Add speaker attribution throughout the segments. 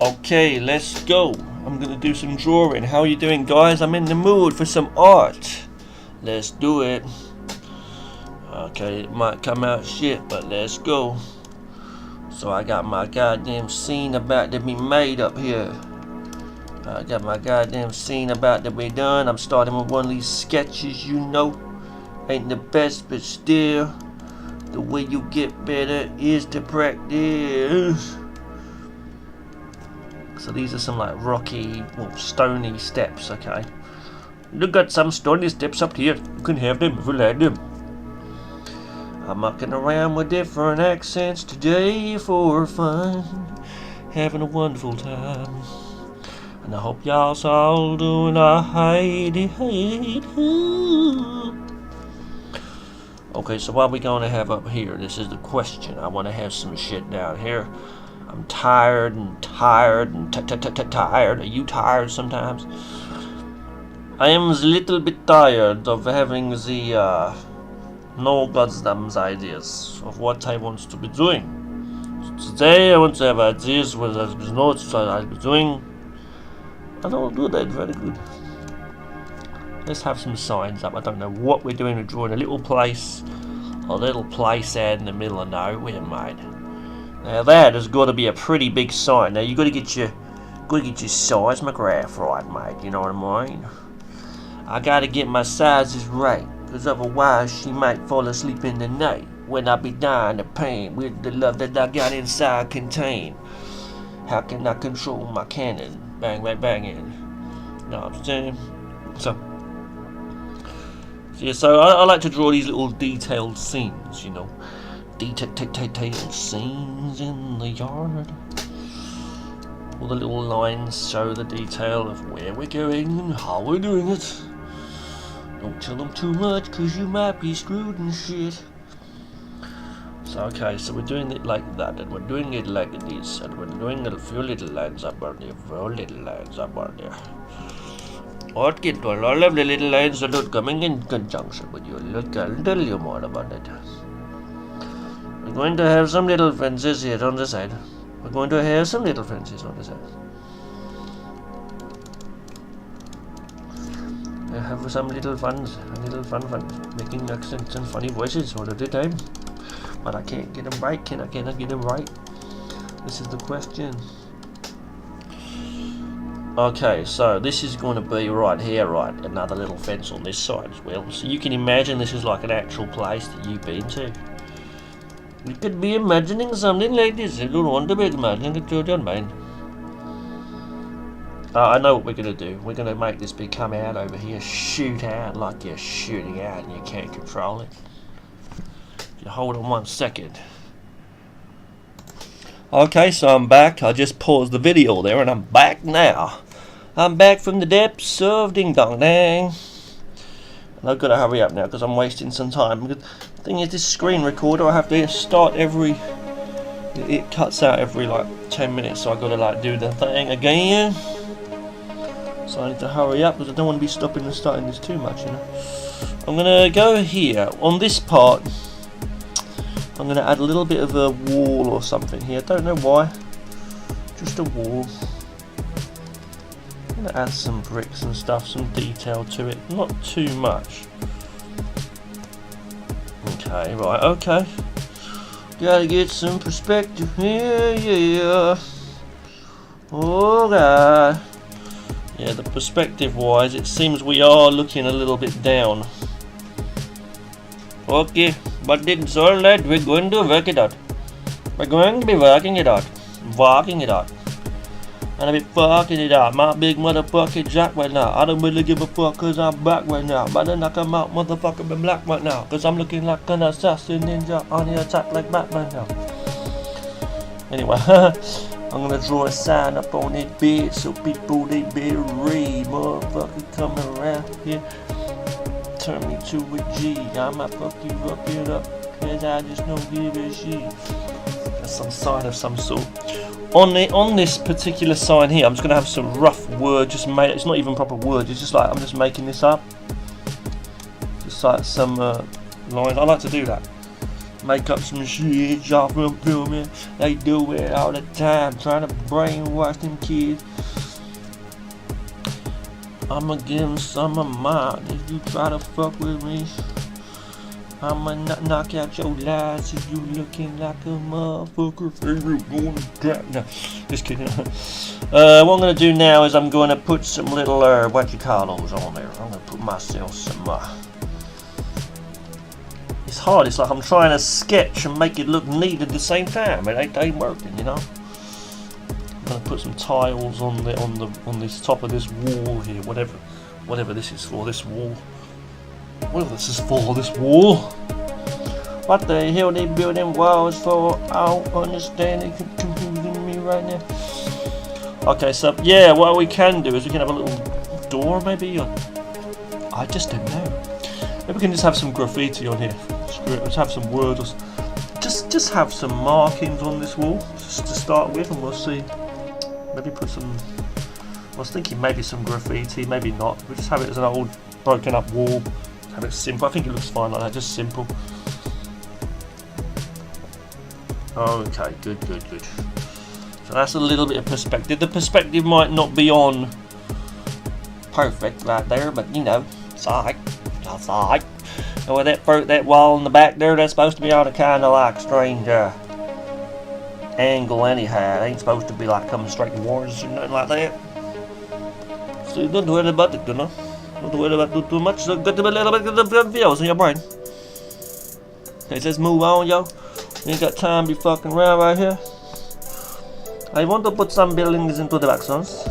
Speaker 1: Okay, let's go. I'm gonna do some drawing. How are you doing, guys? I'm in the mood for some art. Let's do it. Okay, it might come out shit, but let's go. So I got my goddamn scene about to be made up here. I got my goddamn scene about to be done. I'm starting with one of these sketches, you know. Ain't the best, but still, the way you get better is to practice. So these are some like rocky, well, stony steps, okay. Look at some stony steps up here. You can have them if you like them. I'm mucking around with different accents today for fun. Having a wonderful time. And I hope y'all's all doing alright. Okay, so what are we gonna have up here? This is the question. I wanna have some shit down here. I'm tired and tired. Are you tired sometimes? I am a little bit tired of having the no goddamn ideas of what I want to be doing. So today I want to have ideas what I know what I'll be doing. I don't do that very good. Let's have some signs up. I don't know what we're doing. We're drawing a little place out in the middle of nowhere, mate. Now that has got to be a pretty big sign. Now you got to get your seismograph right, mate. You know what I mean? I got to get my sizes right, because otherwise she might fall asleep in the night when I be dying of pain with the love that I got inside contained. How can I control my cannon? Bang, bang, banging. You know what I'm saying? So I like to draw these little detailed scenes, you know. Detailed scenes in the yard. All the little lines show the detail of where we're going and how we're doing it. Don't tell them too much, cause you might be screwed and shit. So okay, so we're doing it like that, and we're doing it like this, and we're doing a few little lines up on there, Okay, all of the little lines are not coming in conjunction with you. Look, I'll tell you more about it. We're going to have some little fences here on the side. I have some little fun, making accents and funny voices all of the time. But I can't get them right. Can I get them right? This is the question. Okay, so this is going to be right here, right? Another little fence on this side as well. So you can imagine this is like an actual place that you've been to. You could be imagining something like this. You don't want to be imagining it, you don't mind. I know what we're going to do. We're going to make this big come out over here, shoot out like you're shooting out and you can't control it. You hold on 1 second. Okay, so I'm back. I just paused the video there and I'm back now. I'm back from the depths of Ding Dong Dang. And I've got to hurry up now because I'm wasting some time. The thing is, this screen recorder, I have to start every... It cuts out every like 10 minutes, so I've got to like do the thing again. So I need to hurry up because I don't want to be stopping and starting this too much, you know. I'm going to go here. On this part, I'm going to add a little bit of a wall or something here. I don't know why. Just a wall. I'm going to add some bricks and stuff, some detail to it. Not too much. Okay, right, okay. Gotta get some perspective here, yeah. Oh god. Yeah, the perspective wise, it seems we are looking a little bit down. Okay, but it's alright, we're going to work it out. We're going to be working it out. And I'll be fucking it out. My big motherfucking jack right now. I don't really give a fuck cause I'm back right now. But then I come out motherfucking be black right now. Cause I'm looking like an assassin ninja on the attack like Batman now. Anyway, I'm gonna draw a sign up on it bed so people they better read. Motherfucker coming around here. Turn me to a G. I'ma fuck you up. Cause I just don't give a shit. That's some sign of some sort. On this particular sign here, I'm just gonna have some rough word just made. It's not even proper words. It's just like I'm just making this up. Just like some lines. I like to do that. make up some shit, y'all feel me? They do it all the time, trying to brainwash them kids. I'ma give them some of mine if you try to fuck with me. I'ma knock out your lies if you looking like a motherfucker. No, just kidding. What I'm gonna do now is I'm gonna put some little what you call those on there. I'm gonna put myself some. It's hard. It's like I'm trying to sketch and make it look neat at the same time. It ain't working, you know. I'm gonna put some tiles on this top of this wall here. Whatever this is for. This wall. Whatever this is for, this wall. What the hell they building walls for? I don't understand. It's confusing me right now. Okay, so yeah, what we can do is we can have a little door maybe, or I just don't know. Maybe we can just have some graffiti on here. Let's have some words, or just have some markings on this wall just to start with, and we'll see. Maybe put some. I was thinking maybe some graffiti, maybe not. We'll just have it as an old broken up wall. Have it simple. I think it looks fine like that, just simple. Okay, good. So that's a little bit of perspective. The perspective might not be on perfect right there, but you know, it's alright. That's alright. And with that wall in the back there, that's supposed to be on a kind of like strange angle anyhow. It ain't supposed to be like coming straight towards us or nothing like that. So don't worry about it, you know. Don't worry about too much. So get a little bit of the videos in your brain. Okay, let's move on, yo. We ain't got time to be fucking around right here. I want to put some buildings into the backgrounds.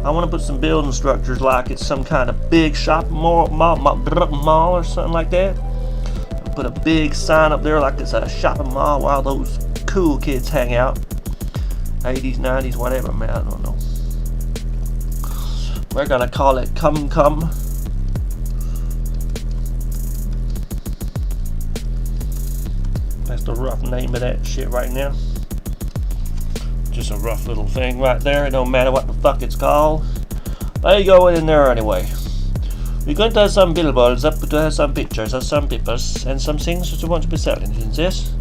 Speaker 1: I want to put some building structures like it's some kind of big shopping mall or something like that. Put a big sign up there like it's a shopping mall while those cool kids hang out. 80s, 90s, whatever, man, I don't know. We're gonna call it Come Come. That's the rough name of that shit right now. Just a rough little thing right there. It don't matter what the fuck it's called. There you go in there anyway. We're going to have some billboards up to have some pictures of some papers and some things that you want to be selling. Yes?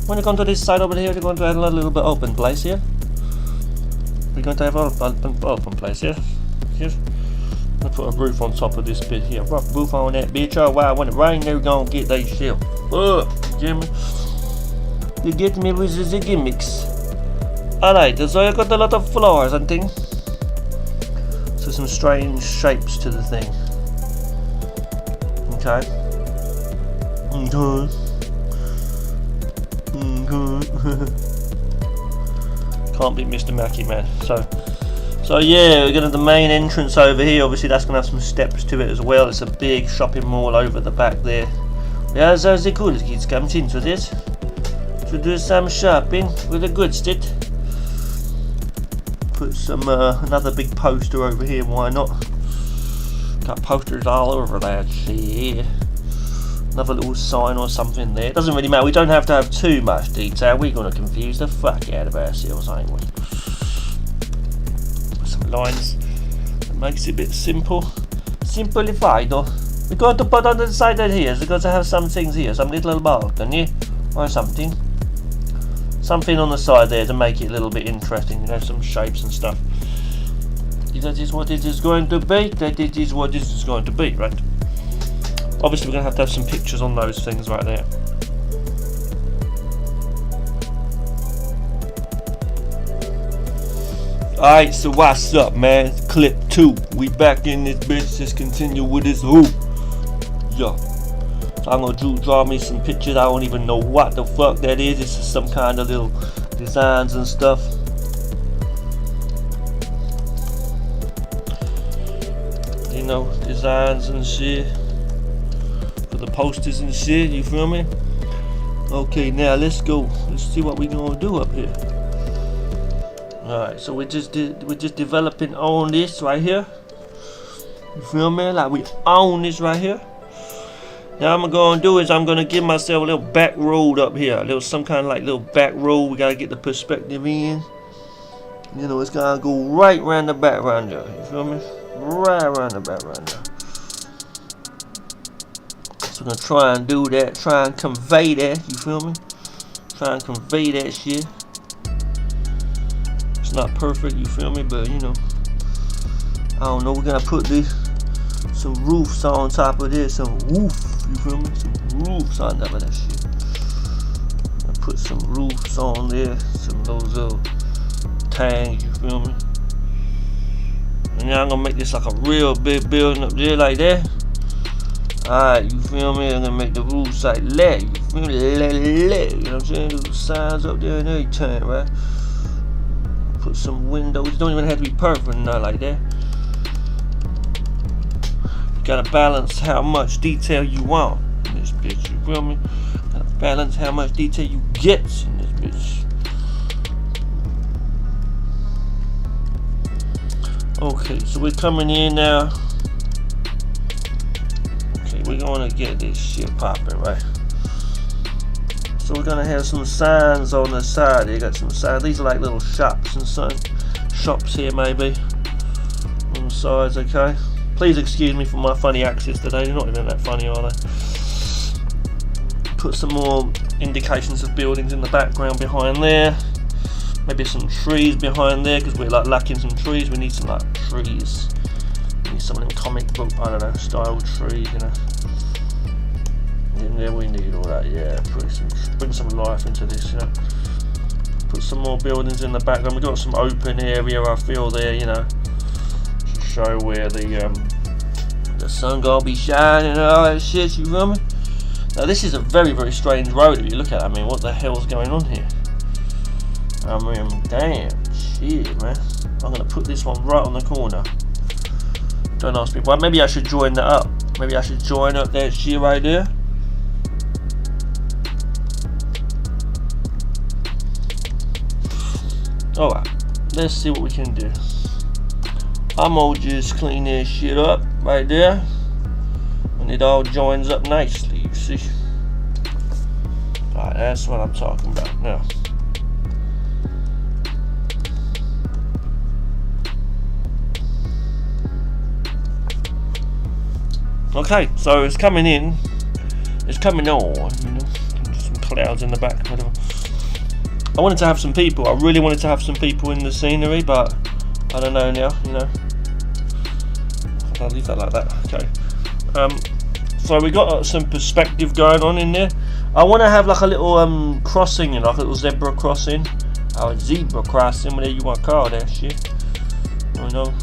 Speaker 1: When you come to this side over here, you're going to have a little bit open place here. We're going to have an open place here. Yes. I'll put a roof on top of this bit here. Rough roof on that bitch. Oh wow, when it rains, they're gonna get they shit. Jimmy. You get me with the gimmicks. Alright, so I got a lot of floors and things. So some strange shapes to the thing. Okay. Can't be Mr. Mackey, man. So yeah, we're gonna have the main entrance over here. Obviously that's gonna have some steps to it as well. It's a big shopping mall over the back there. Yeah, so the cool kids comes into this to do some shopping with a good stick. Put some another big poster over here, why not? Got posters all over that shit. Another little sign or something there. It doesn't really matter, we don't have to have too much detail. We're gonna confuse the fuck out of ourselves, ain't we? Lines that makes it a bit simple, simplified though. We're going to put on the side of here, we're going to have some things here, some little balcony or something on the side there to make it a little bit interesting, you know, some shapes and stuff. That is what it is going to be. That it is what it is going to be, right? Obviously we're going to have some pictures on those things right there. Alright, so what's up, man? Clip 2. We back in this bitch. Let's continue with this hoop. Yeah. So I'm gonna draw me some pictures. I don't even know what the fuck that is. It's just some kind of little designs and stuff. You know, designs and shit. For the posters and shit, you feel me? Okay, now let's go. Let's see what we gonna do up here. Alright, so we're just developing on this right here. You feel me? Like we own this right here. Now I'm gonna do is I'm gonna give myself a little back road up here. A little some kind of like little back road. We gotta get the perspective in. You know, it's gonna go right around the back right there. You feel me? Right around the back right there. So we're gonna try and do that, try and convey that, you feel me? Try and convey that shit. It's not perfect, you feel me, but you know, I don't know, we're gonna put some roofs on top of this, some roof, you feel me? Some roofs on top of that shit. I'll put some roofs on there, some of those little tangs, you feel me? And now I'm gonna make this like a real big building up there like that. Alright, you feel me? I'm gonna make the roofs like that, you feel me? You know what I'm saying? Little signs up there and everything, right? Put some windows, it don't even have to be perfect, not like that. You gotta balance how much detail you want in this bitch, you feel me? Gotta balance how much detail you get in this bitch. Okay, so we're coming in now. Okay, we're gonna get this shit popping, right? So we're gonna have some signs on the side. They got some signs. These are like little shops and some shops here, maybe on the sides. Okay. Please excuse me for my funny accents today. They're not even that funny, are they? Put some more indications of buildings in the background behind there. Maybe some trees behind there because we're like lacking some trees. We need some like trees. We need some of them comic book, I don't know, style trees, you know. And then we need all that, yeah. Bring some life into this, you know. Put some more buildings in the background. We've got some open area, I feel there, you know, to show where the sun gonna be shining and all that shit, you feel me? Now this is a very, very strange road if you look at it. I mean, what the hell's going on here? I mean, damn, shit, man. I'm gonna put this one right on the corner. Don't ask me why. Maybe I should join that up. Maybe I should join up that shit right there. Alright, let's see what we can do. I'm gonna just clean this shit up right there. And it all joins up nicely, you see. Alright, that's what I'm talking about now. Okay, so it's coming in. It's coming on, you know. Some clouds in the back, whatever. I wanted to have some people. I really wanted to have some people in the scenery, but I don't know now, you know. I'll leave that like that. Okay. So we got some perspective going on in there. I want to have like a little crossing, you know, like a little zebra crossing, or a zebra crossing, whatever you want to call that shit. You know.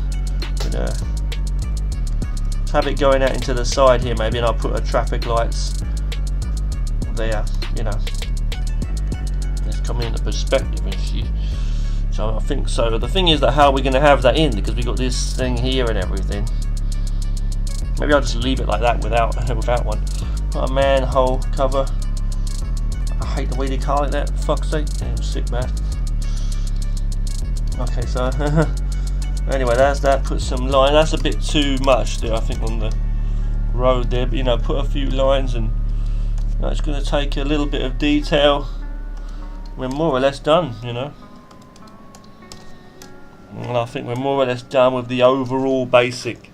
Speaker 1: But, have it going out into the side here maybe, and I'll put a traffic lights there, you know. It's coming into perspective and shit. So I think so. The thing is that how are we going to have that in, because we got this thing here and everything. Maybe I'll just leave it like that without one. Put a manhole cover. I hate the way they call it that. Fuck's sake. Damn sick bastard. Okay, so anyway, that's that. Put some line. That's a bit too much there, I think, on the road there. But you know, put a few lines, and you know, it's going to take a little bit of detail. We're more or less done, you know. And I think we're more or less done with the overall basic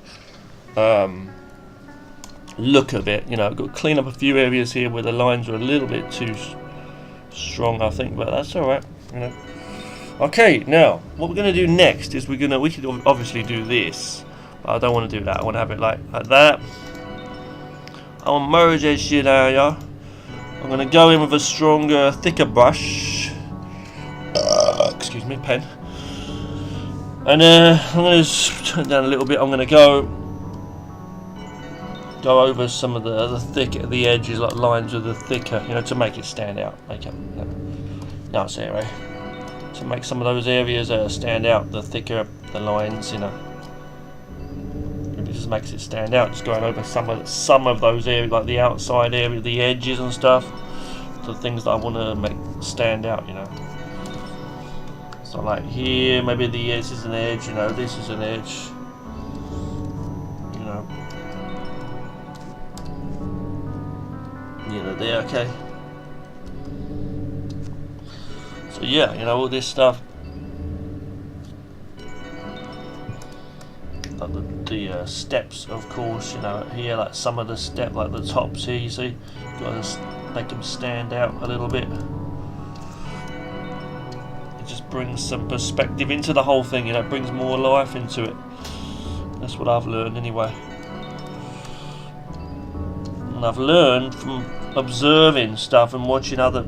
Speaker 1: look of it. You know, I've got to clean up a few areas here where the lines are a little bit too strong, I think, but that's all right, you know. Okay, now what we're going to do next is we could obviously do this, but I don't want to do that. I want to have it like that. I want to merge that shit out, y'all. I'm going to go in with a stronger, thicker brush. Excuse me, pen. And I'm going to turn down a little bit. I'm going to go over some of the edges, like lines of the thicker, you know, to make it stand out. Make it, now I see it, right? To make some of those areas stand out, the thicker the lines, you know. It just makes it stand out. Just going over some of those areas, like the outside area, the edges and stuff, the things that I want to make stand out, you know. So like here, maybe this is an edge, you know, this is an edge, you know. There, okay. So yeah, you know, all this stuff. like the steps, of course, you know, here, like some of the step, like the tops here, you see, got to make them stand out a little bit. It just brings some perspective into the whole thing, you know, it brings more life into it. That's what I've learned anyway. And I've learned from observing stuff and watching other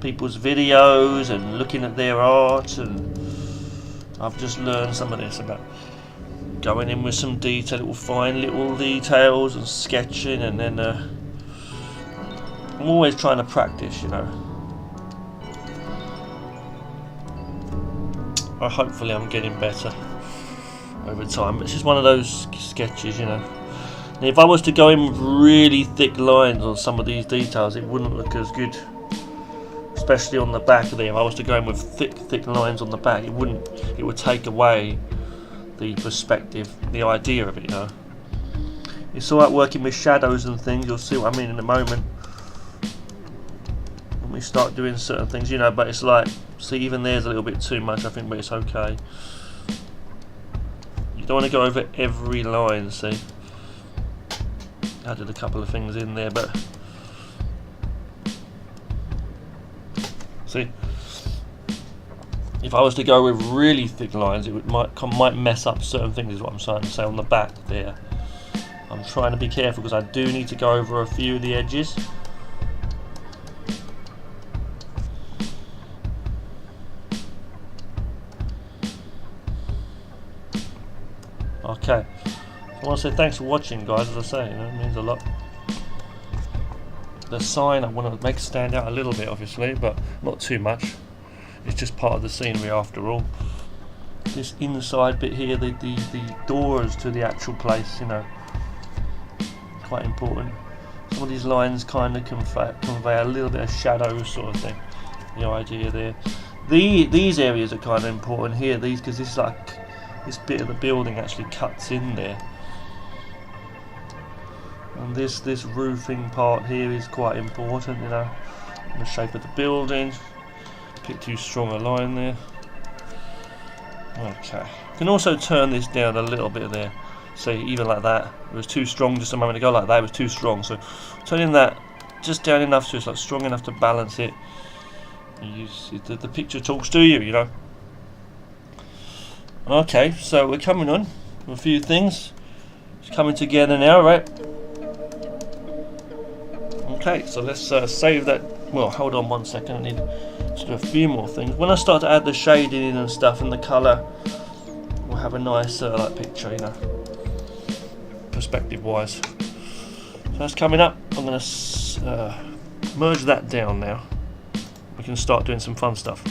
Speaker 1: people's videos and looking at their art, and I've just learned some of this about going in with some detail, fine little details and sketching, and then I'm always trying to practice, you know. Hopefully I'm getting better over time. It's just one of those sketches, you know. And if I was to go in with really thick lines on some of these details, it wouldn't look as good, especially on the back of there. If I was to go in with thick lines on the back, it would take away the perspective, the idea of it, you know. It's alright working with shadows and things, you'll see what I mean in a moment when we start doing certain things, you know, but it's like, see, even there's a little bit too much, I think, but it's okay. You don't want to go over every line, see. I added a couple of things in there, but see, if I was to go with really thick lines, it might mess up certain things, is what I'm trying to say on the back there. I'm trying to be careful because I do need to go over a few of the edges. Okay, I want to say thanks for watching, guys. As I say, you know, it means a lot. The sign I want to make stand out a little bit, obviously, but not too much. It's just part of the scenery after all. This inside bit here, the doors to the actual place, you know, quite important. Some of these lines kind of convey a little bit of shadow sort of thing. The idea there. These areas are kind of important here. These, because this is like, this bit of the building actually cuts in there. And this roofing part here is quite important, you know, the shape of the building. Pick too strong a line there. Okay, you can also turn this down a little bit there. See, even like that, it was too strong just a moment ago. Like that, it was too strong. So turning that just down enough so it's like strong enough to balance it. You see, the picture talks to you, you know. Okay, so we're coming on with a few things. It's coming together now, right? Okay, so let's save that. Well, hold on one second. I need to do a few more things. When I start to add the shading in and stuff and the colour, we'll have a nice like picture, you know, perspective-wise. So that's coming up. I'm going to merge that down now. We can start doing some fun stuff.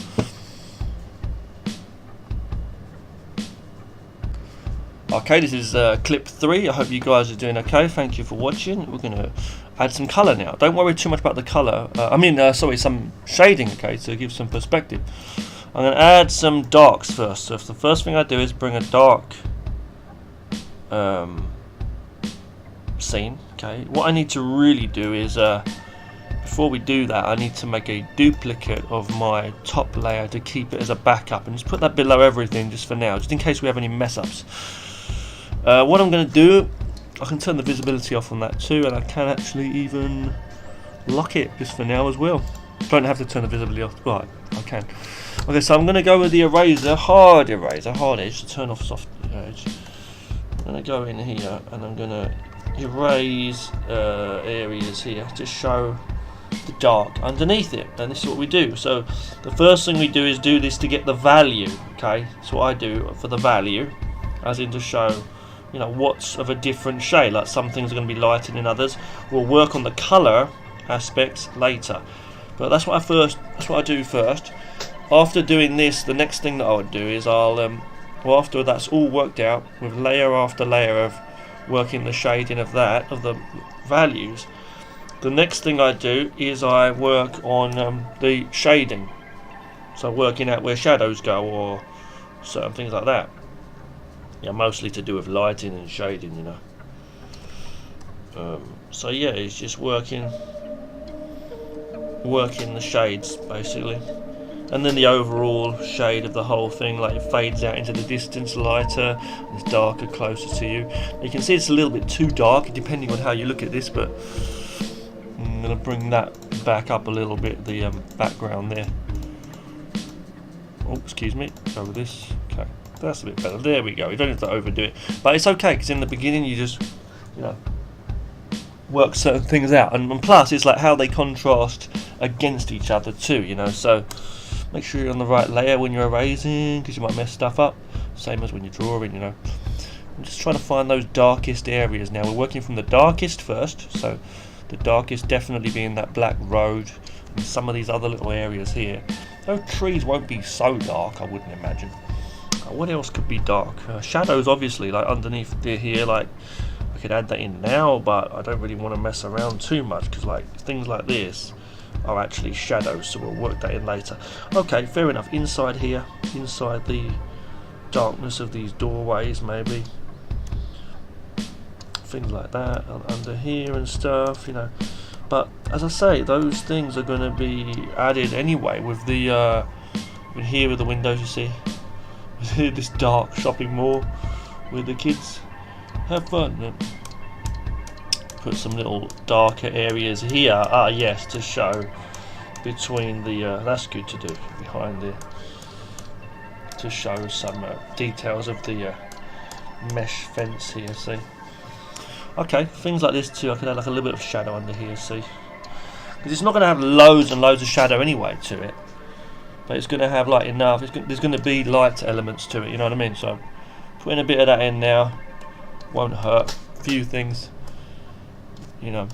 Speaker 1: Okay, this is clip 3. I hope you guys are doing okay. Thank you for watching. We're going to add some colour now. Don't worry too much about the colour. Sorry, some shading, okay, to give some perspective. I'm going to add some darks first. So if the first thing I do is bring a dark scene, okay. What I need to really do is, before we do that, I need to make a duplicate of my top layer to keep it as a backup, and just put that below everything just for now, just in case we have any mess ups. What I'm going to do, I can turn the visibility off on that too, and I can actually even lock it just for now as well. Don't have to turn the visibility off. Right, I can. Okay, so I'm going to go with the eraser, hard edge to turn off soft edge. I'm going to go in here and I'm going to erase areas here to show the dark underneath it, and this is what we do. So the first thing we do is do this to get the value, okay. So what I do for the value, as in to show, you know, what's of a different shade, like some things are going to be lighter than others. We'll work on the colour aspects later, but that's what I do first. After doing this, the next thing that I would do is after that's all worked out with layer after layer of working the shading of the values, the next thing I do is I work on the shading, so working out where shadows go or certain things like that. Yeah, mostly to do with lighting and shading, you know. So yeah, it's just working the shades basically. and then the overall shade of the whole thing, like it fades out into the distance, lighter, it's darker closer to you. You can see it's a little bit too dark depending on how you look at this, but I'm going to bring that back up a little bit, the background there. Oh, excuse me, go with this. Okay, that's a bit better. There we go. You don't have to overdo it, but it's okay because in the beginning you just, you know, work certain things out, and plus it's like how they contrast against each other too, you know. So make sure you're on the right layer when you're erasing, because you might mess stuff up. Same as when you're drawing, you know. I'm just trying to find those darkest areas now. We're working from the darkest first, so the darkest definitely being that black road and some of these other little areas here. Those trees won't be so dark, I wouldn't imagine. What else could be dark? Shadows, obviously, like underneath here, like I could add that in now, but I don't really want to mess around too much because like things like this are actually shadows, so we'll work that in later. Okay, fair enough. Inside here, inside the darkness of these doorways, maybe things like that, under here and stuff, you know. But as I say, those things are going to be added anyway with the here with the windows, you see. This dark shopping mall with the kids. Have fun. Put some little darker areas here. Ah, yes, to show between the. That's good to do behind there. To show some details of the mesh fence here. See. Okay, things like this too. I could add like a little bit of shadow under here. See, because it's not going to have loads and loads of shadow anyway to it, but it's going to have like enough. There's going to be light elements to it. You know what I mean? So putting a bit of that in now won't hurt. A few things, you know.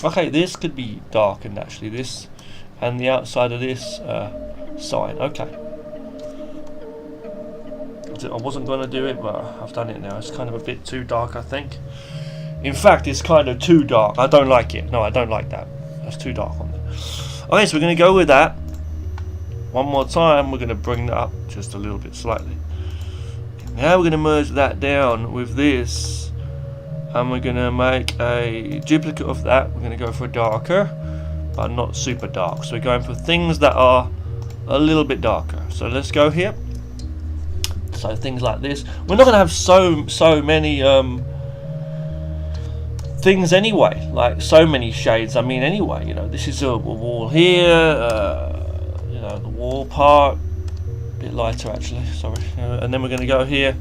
Speaker 1: Okay, this could be darkened actually. This and the outside of this sign. Okay. I wasn't going to do it, but I've done it now. It's kind of a bit too dark, I think. In fact, it's kind of too dark. I don't like it. No, I don't like that. That's too dark on there. Okay, so we're going to go with that. One more time, we're going to bring that up just a little bit slightly. Now we're going to merge that down with this. And we're going to make a duplicate of that. We're going to go for a darker, but not super dark. So we're going for things that are a little bit darker. So let's go here. So things like this. We're not going to have so many things anyway, like so many shades. I mean, anyway, you know, this is a wall here. You know, the wall part, a bit lighter actually. Sorry. And then we're going to go here.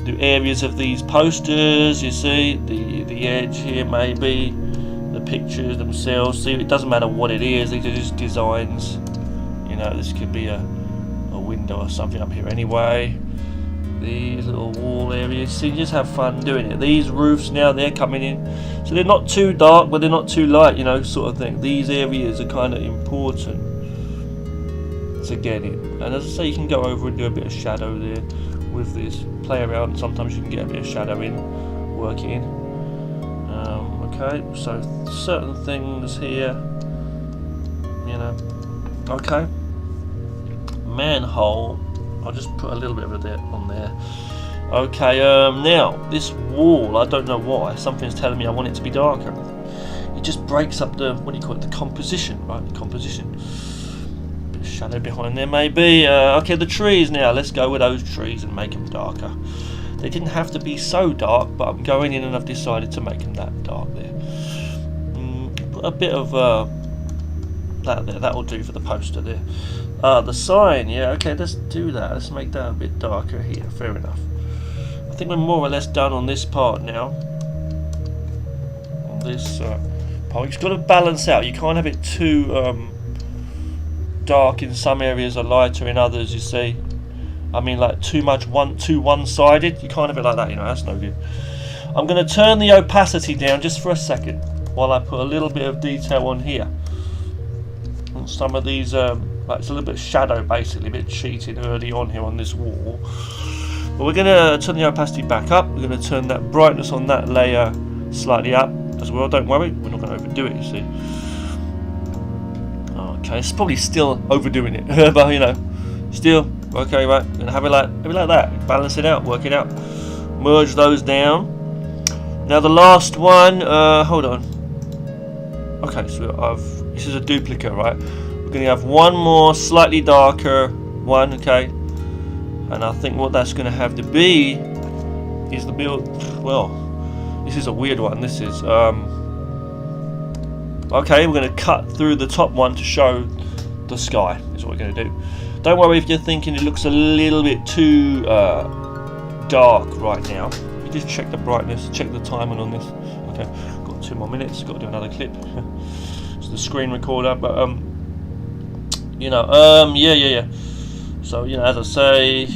Speaker 1: Do areas of these posters. You see the edge here, maybe the pictures themselves. See, it doesn't matter what it is. These are just designs. You know, this could be a window or something up here anyway. These little wall areas, see, just have fun doing it. These roofs now, they're coming in, so they're not too dark but they're not too light, you know, sort of thing. These areas are kind of important to get in, and as I say, you can go over and do a bit of shadow there with this, play around. Sometimes you can get a bit of shadow in, work it in. Okay, so certain things here, you know. Okay, manhole, I'll just put a little bit of that on there. Okay, now this wall, I don't know why, something's telling me I want it to be darker. It just breaks up the, what do you call it, the composition, right? The composition. Bit of shadow behind there maybe. Okay, the trees now, let's go with those trees and make them darker. They didn't have to be so dark, but I'm going in and I've decided to make them that dark there. Put a bit of that there, that will do for the poster there. The sign, yeah, okay, let's do that. Let's make that a bit darker here, fair enough. I think we're more or less done on this part now. On this part, you've got to balance out. You can't have it too dark in some areas or lighter in others, you see. I mean, like too much too one-sided. You can't have it like that, you know, that's no good. I'm going to turn the opacity down just for a second while I put a little bit of detail on here. On some of these like it's a little bit of shadow, basically, a bit cheated early on here on this wall. But we're going to turn the opacity back up. We're going to turn that brightness on that layer slightly up as well. Don't worry, we're not going to overdo it, you see. Okay, it's probably still overdoing it, but you know, still okay, right? We're going to have it like that. Balance it out, work it out. Merge those down. Now the last one. Hold on. Okay, so this is a duplicate, right? We're going to have one more slightly darker one, okay? And I think what that's going to have to be is the build. Well, this is a weird one. This is okay, we're going to cut through the top one to show the sky is what we're going to do. Don't worry if you're thinking it looks a little bit too dark right now. You just check the brightness, check the timing on this. Okay, got 2 more minutes, got to do another clip. It's the screen recorder, but you know, yeah. So, you know, as I say,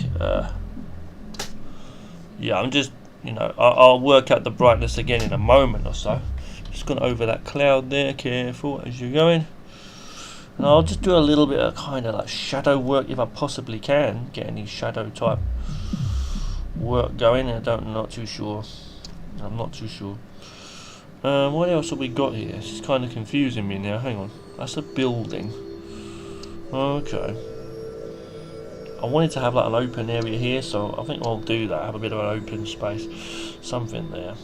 Speaker 1: yeah, I'm just, you know, I'll work out the brightness again in a moment or so. Just gone over that cloud there, careful as you're going. And I'll just do a little bit of kind of like shadow work if I possibly can get any shadow type work going. I'm not too sure. What else have we got here? This is kind of confusing me now. Hang on, that's a building. Okay. I wanted to have like an open area here, so I think I'll do that. Have a bit of an open space, something there.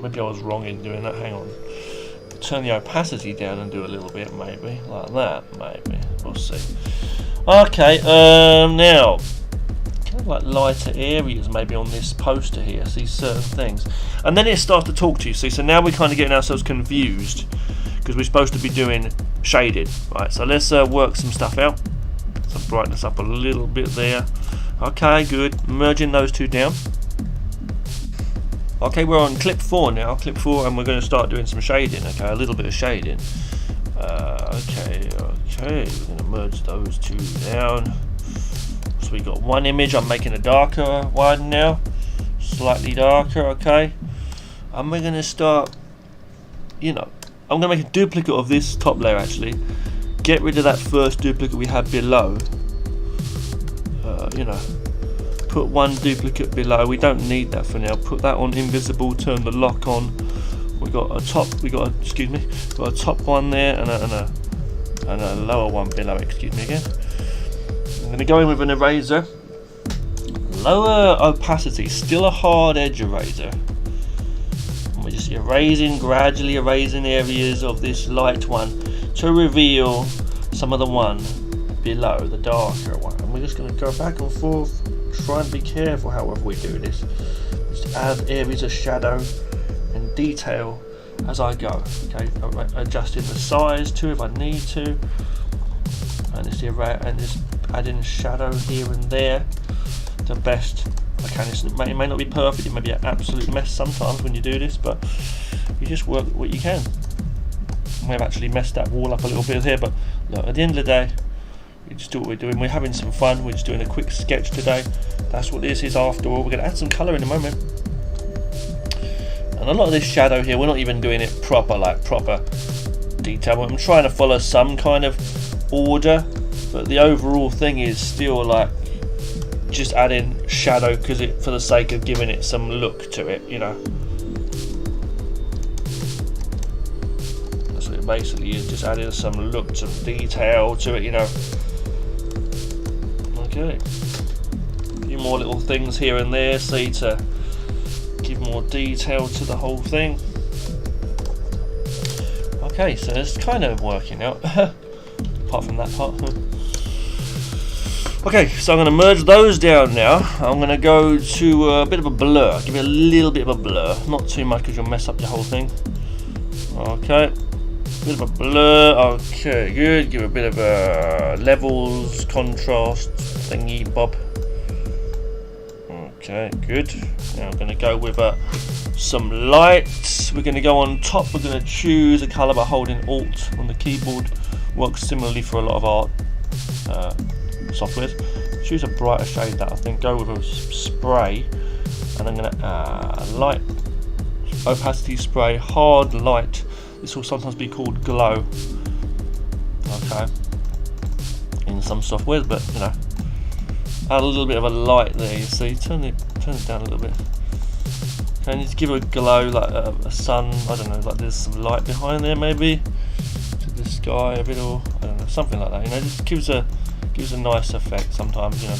Speaker 1: Maybe I was wrong in doing that. Hang on. Turn the opacity down and do a little bit, maybe like that. Maybe we'll see. Okay. Now, kind of like lighter areas maybe on this poster here. See certain things, and then it starts to talk to you. See, so now we're kind of getting ourselves confused because we're supposed to be doing shaded, right? So let's work some stuff out. So brightness up a little bit there. Okay, good. Merging those two down. Okay, we're on clip 4 now. Clip 4, and we're going to start doing some shading. Okay, a little bit of shading. Okay. We're going to merge those two down. So we got one image. I'm making a darker one now, slightly darker. Okay, and we're going to start. You know, I'm going to make a duplicate of this top layer actually. Get rid of that first duplicate we had below. You know, put one duplicate below. We don't need that for now. Put that on invisible. Turn the lock on. We got a top. Got a top one there and a lower one below. Excuse me again. I'm going to go in with an eraser. Lower opacity. Still a hard edge eraser. And we're just gradually erasing areas of this light one to reveal some of the one below, the darker one. And we're just going to go back and forth, try and be careful however we do this. Just add areas of shadow and detail as I go. Okay, adjusting the size too if I need to, and just adding shadow here and there the best I can. It may not be perfect, it may be an absolute mess sometimes when you do this, but you just work what you can. I may have actually messed that wall up a little bit here, but look, at the end of the day, we just do what we're doing. We're having some fun. We're just doing a quick sketch today. That's what this is after all. We're going to add some colour in a moment. And a lot of this shadow here, we're not even doing it proper detail. I'm trying to follow some kind of order, but the overall thing is still like just adding shadow for the sake of giving it some look to it, you know. That's what it basically is, just adding some look, some detail to it, you know. Okay, a few more little things here and there, see, to give more detail to the whole thing. Okay, so it's kind of working out, apart from that part. Okay, so I'm going to merge those down now. I'm going to go to a bit of a blur, give it a little bit of a blur, not too much because you'll mess up the whole thing. Okay, bit of a blur, okay, good, give it a bit of a levels, contrast, thingy bob. Okay, good. Now I'm going to go with some lights. We're going to go on top, we're going to choose a colour by holding Alt on the keyboard. Works similarly for a lot of art softwares. Choose a brighter shade that I think, go with a spray, and I'm going to light opacity spray, hard light. This will sometimes be called glow, okay, in some softwares, but you know, add a little bit of a light there, you see, turn it down a little bit. Okay, just give it a glow, like a sun, I don't know, like there's some light behind there maybe, to the sky a bit, or I don't know, something like that, you know, just gives a nice effect sometimes, you know.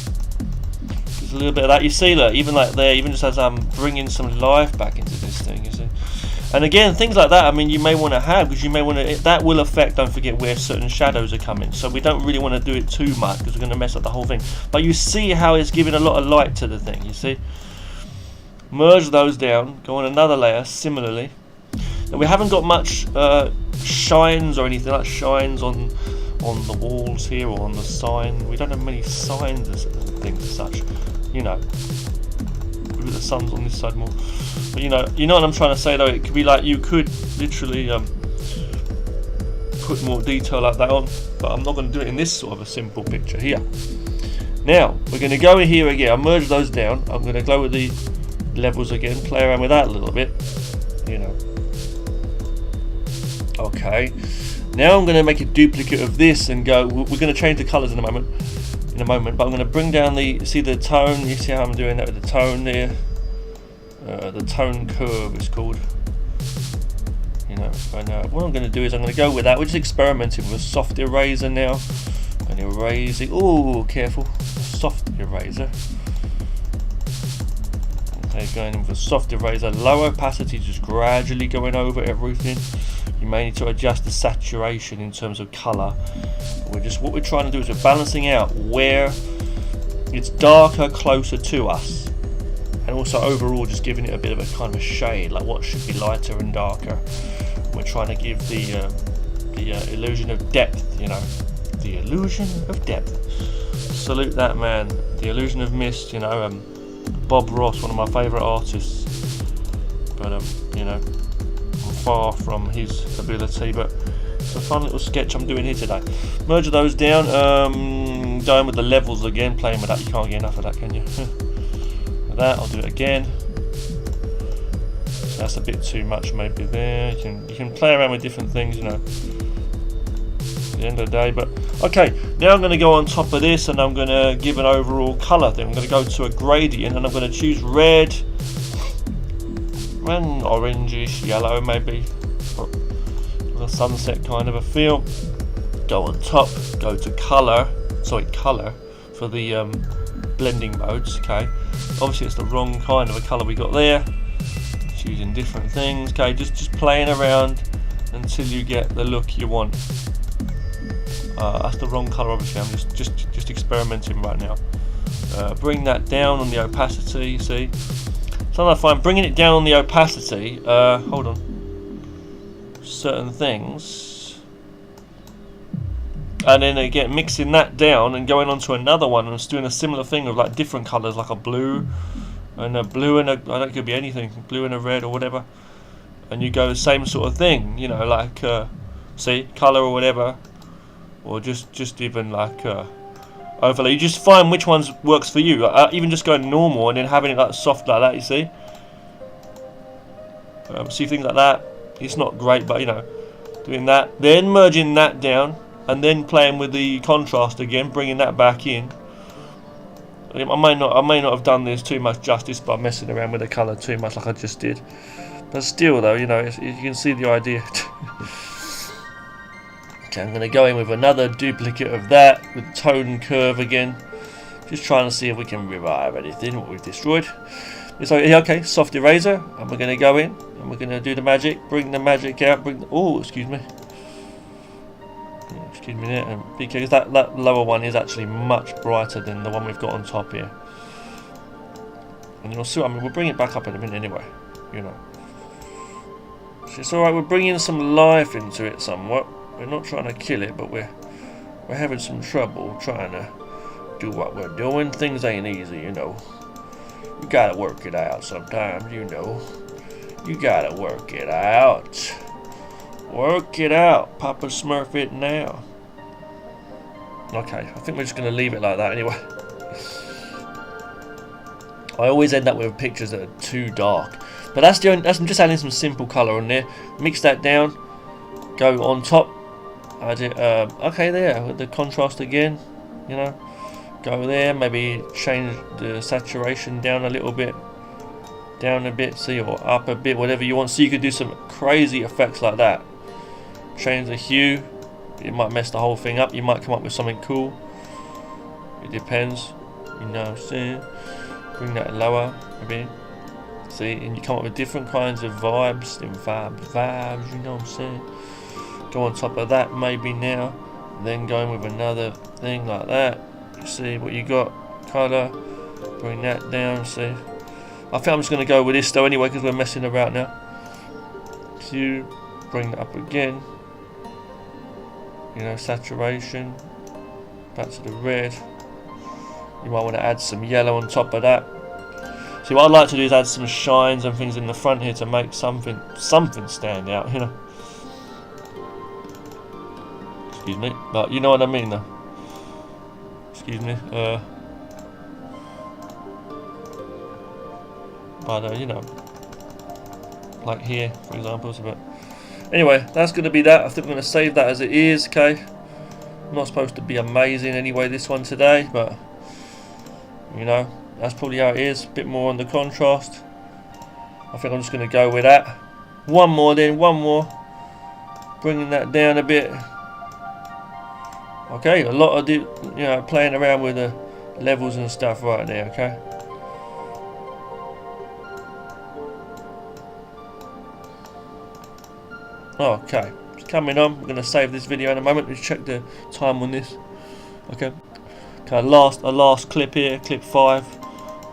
Speaker 1: There's a little bit of that, you see, look, even like there, even just as I'm bringing some life back into this thing, you see. And again, things like that, I mean, you may want to have, because you may want to, that will affect, don't forget, where certain shadows are coming. So we don't really want to do it too much, because we're going to mess up the whole thing. But you see how it's giving a lot of light to the thing, you see? Merge those down, go on another layer, similarly. Now we haven't got much shines or anything like shines on the walls here or on the sign. We don't have many signs and things as such, you know. Maybe the sun's on this side more. But you know what I'm trying to say though, it could be like you could literally put more detail like that on, but I'm not going to do it in this sort of a simple picture here. Now, we're going to go in here again, I'll merge those down, I'm going to go with the levels again, play around with that a little bit, you know. Okay, now I'm going to make a duplicate of this and go, we're going to change the colours in a moment, but I'm going to bring down see the tone, you see how I'm doing that with the tone there? The tone curve is called. You know, and what I'm going to do is I'm going to go with that. We're just experimenting with a soft eraser now. I'm going to erase it. Oh, careful. Soft eraser. Okay, going in with a soft eraser. Low opacity, just gradually going over everything. You may need to adjust the saturation in terms of colour. What we're trying to do is we're balancing out where it's darker closer to us. And also overall just giving it a bit of a kind of a shade, like what should be lighter and darker. We're trying to give the illusion of depth, you know. The illusion of depth. Salute that man. The illusion of mist, you know. Bob Ross, one of my favourite artists. But you know, I'm far from his ability, but it's a fun little sketch I'm doing here today. Merge those down, going with the levels again, playing with that. You can't get enough of that, can you? That, I'll do it again. So that's a bit too much maybe there. You can play around with different things, you know, at the end of the day. But okay, now I'm going to go on top of this and I'm going to give an overall colour thing. I'm going to go to a gradient and I'm going to choose red and orangish yellow maybe, a sunset kind of a feel. Go on top, go to colour for the blending modes. Okay, obviously it's the wrong kind of a colour we got there. Choosing different things. Okay, just playing around until you get the look you want. That's the wrong colour, obviously. I'm just experimenting right now. Bring that down on the opacity. You see, sometimes I find bringing it down on the opacity. Hold on. Certain things. And then again, mixing that down and going on to another one and just doing a similar thing with like different colours, like a blue and a I don't know, it could be anything, blue and a red or whatever. And you go the same sort of thing, you know, like see, colour or whatever, or just even like overlay. You just find which ones works for you. Even just going normal and then having it like soft like that. You see, see things like that. It's not great, but you know, doing that, then merging that down. And then playing with the contrast again, bringing that back in. I may not have done this too much justice by messing around with the colour too much like I just did. But still though, you know, you can see the idea. Okay, I'm going to go in with another duplicate of that, with tone curve again. Just trying to see if we can revive anything, what we've destroyed. So, okay, soft eraser, and we're going to go in, and we're going to do the magic, bring the magic out, oh, excuse me. Excuse me there, because that lower one is actually much brighter than the one we've got on top here. And you'll see, I mean, we'll bring it back up in a minute anyway, you know. So it's alright, we're bringing some life into it somewhat. We're not trying to kill it, but we're having some trouble trying to do what we're doing. Things ain't easy, you know. You gotta work it out sometimes, you know. You gotta work it out. Work it out. Papa Smurf it now. Okay, I think we're just going to leave it like that anyway. I always end up with pictures that are too dark. But I'm just adding some simple colour on there. Mix that down. Go on top. Add it, okay, there, with the contrast again. You know. Go there, maybe change the saturation down a little bit. Down a bit, see, or up a bit, whatever you want. So you could do some crazy effects like that. Change the hue. It might mess the whole thing up. You might come up with something cool. It depends. You know, see. Bring that lower a bit. See, and you come up with different kinds of vibes, vibes, you know what I'm saying? Go on top of that maybe now, then going with another thing like that. You see what you got, colour, bring that down, see. I think I'm just going to go with this though anyway because we're messing about now. So bring that up again, you know, saturation, back to the red. You might want to add some yellow on top of that. See, what I'd like to do is add some shines and things in the front here to make something stand out, you know. Excuse me, but you know what I mean though. Excuse me, but you know, like here for example. So, but anyway, that's going to be that. I think we're going to save that as it is. Okay, not supposed to be amazing anyway this one today, but you know, that's probably how it is. A bit more on the contrast. I think I'm just going to go with that. One more, bringing that down a bit. Okay, a lot of playing around with the levels and stuff right there. Okay. Okay, it's coming on. We're going to save this video in a moment. Let's check the time on this. Okay. Okay, a last clip here, clip 5,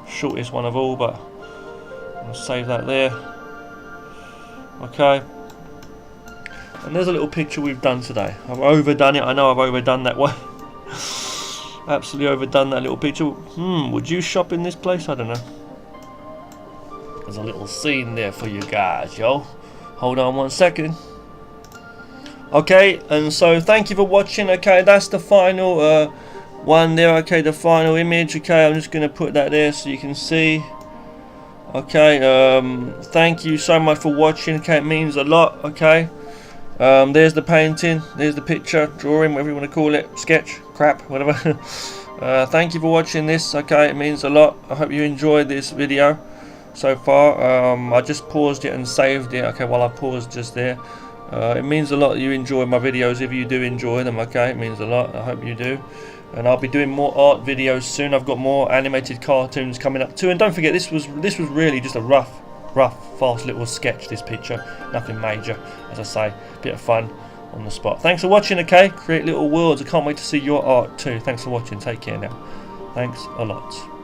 Speaker 1: shortest one of all, but I'll save that there. Okay. And there's a little picture we've done today. I've overdone it. I know I've overdone that one. Absolutely overdone that little picture. Would you shop in this place? I don't know. There's a little scene there for you guys, yo. Hold on 1 second. Okay, and so thank you for watching. Okay, that's the final one there. Okay, the final image. Okay, I'm just going to put that there so you can see. Okay, thank you so much for watching. Okay, it means a lot. Okay, there's the painting, there's the picture, drawing, whatever you want to call it, sketch, crap, whatever. Thank you for watching this. Okay, it means a lot. I hope you enjoyed this video so far. I just paused it and saved it. Okay, while I paused just there. It means a lot that you enjoy my videos. If you do enjoy them, okay, it means a lot. I hope you do. And I'll be doing more art videos soon. I've got more animated cartoons coming up too. And don't forget, this was really just a rough, fast little sketch. This picture, nothing major. As I say, bit of fun on the spot. Thanks for watching. Okay, create little worlds. I can't wait to see your art too. Thanks for watching. Take care now. Thanks a lot.